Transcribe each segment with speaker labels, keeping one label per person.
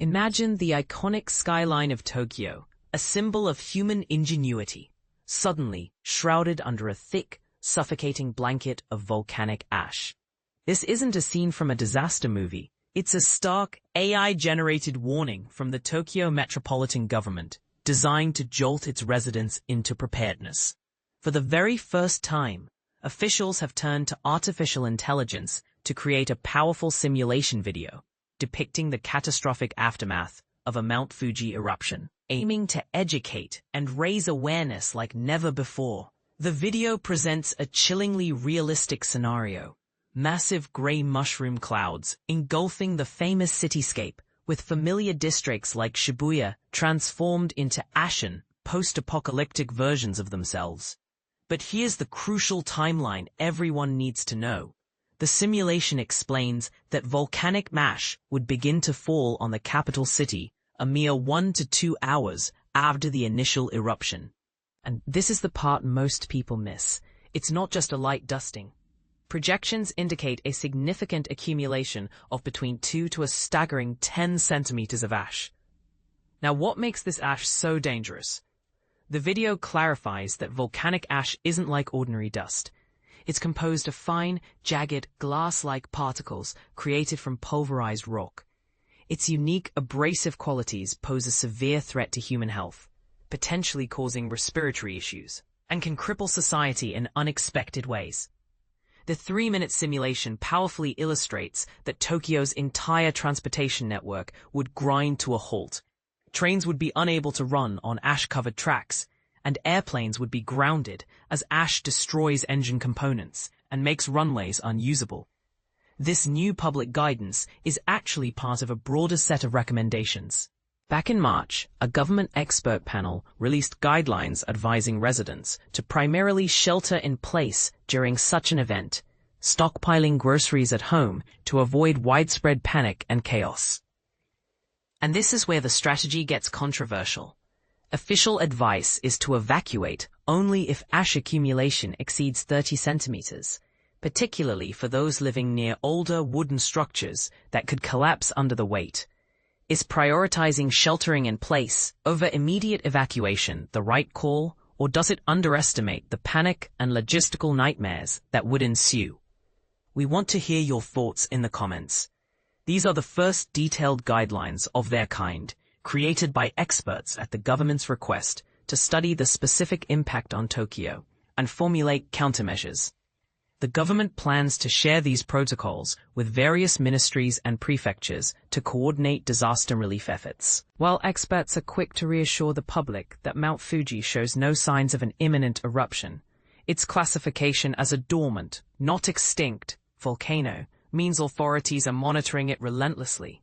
Speaker 1: Imagine the iconic skyline of Tokyo, a symbol of human ingenuity, suddenly shrouded under a thick, suffocating blanket of volcanic ash. This isn't a scene from a disaster movie. It's a stark, AI-generated warning from the Tokyo Metropolitan Government, designed to jolt its residents into preparedness. For the very first time, officials have turned to artificial intelligence to create a powerful simulation video depicting the catastrophic aftermath of a Mount Fuji eruption, aiming to educate and raise awareness like never before. The video presents a chillingly realistic scenario: massive gray mushroom clouds engulfing the famous cityscape, with familiar districts like Shibuya transformed into ashen, post-apocalyptic versions of themselves. But here's the crucial timeline everyone needs to know. The simulation explains that volcanic ash would begin to fall on the capital city a mere 1 to 2 hours after the initial eruption. And this is the part most people miss. It's not just a light dusting. Projections indicate a significant accumulation of between 2 to a staggering 10 centimeters of ash. Now, what makes this ash so dangerous? The video clarifies that volcanic ash isn't like ordinary dust. It's composed of fine, jagged, glass-like particles created from pulverized rock. Its unique abrasive qualities pose a severe threat to human health, potentially causing respiratory issues, and can cripple society in unexpected ways. The 3-minute simulation powerfully illustrates that Tokyo's entire transportation network would grind to a halt. Trains would be unable to run on ash-covered tracks, and airplanes would be grounded as ash destroys engine components and makes runways unusable. This new public guidance is actually part of a broader set of recommendations. Back in March, a government expert panel released guidelines advising residents to primarily shelter in place during such an event, stockpiling groceries at home to avoid widespread panic and chaos. And this is where the strategy gets controversial. Official advice is to evacuate only if ash accumulation exceeds 30 centimeters, particularly for those living near older wooden structures that could collapse under the weight. Is prioritizing sheltering in place over immediate evacuation the right call, or does it underestimate the panic and logistical nightmares that would ensue? We want to hear your thoughts in the comments. These are the first detailed guidelines of their kind, created by experts at the government's request to study the specific impact on Tokyo and formulate countermeasures. The government plans to share these protocols with various ministries and prefectures to coordinate disaster relief efforts. While experts are quick to reassure the public that Mount Fuji shows no signs of an imminent eruption, its classification as a dormant, not extinct, volcano means authorities are monitoring it relentlessly.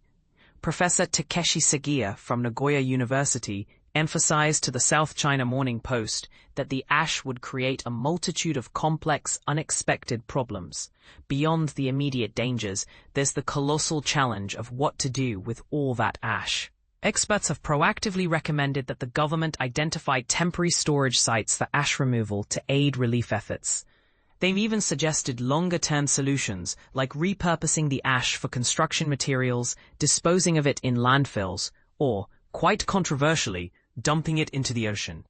Speaker 1: Professor Takeshi Sugiya from Nagoya University emphasized to the South China Morning Post that the ash would create a multitude of complex, unexpected problems. Beyond the immediate dangers, there's the colossal challenge of what to do with all that ash. Experts have proactively recommended that the government identify temporary storage sites for ash removal to aid relief efforts. They've even suggested longer-term solutions like repurposing the ash for construction materials, disposing of it in landfills, or, quite controversially, dumping it into the ocean.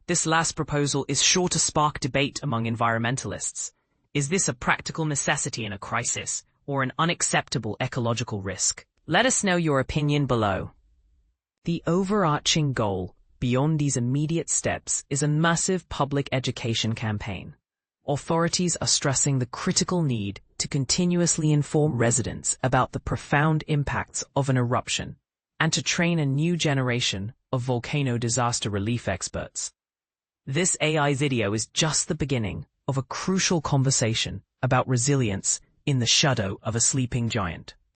Speaker 1: This last proposal is sure to spark debate among environmentalists. Is this a practical necessity in a crisis, or an unacceptable ecological risk? Let us know your opinion below. The overarching goal, beyond these immediate steps, is a massive public education campaign. Authorities are stressing the critical need to continuously inform residents about the profound impacts of an eruption, and to train a new generation of volcano disaster relief experts. This AI video is just the beginning of a crucial conversation about resilience in the shadow of a sleeping giant.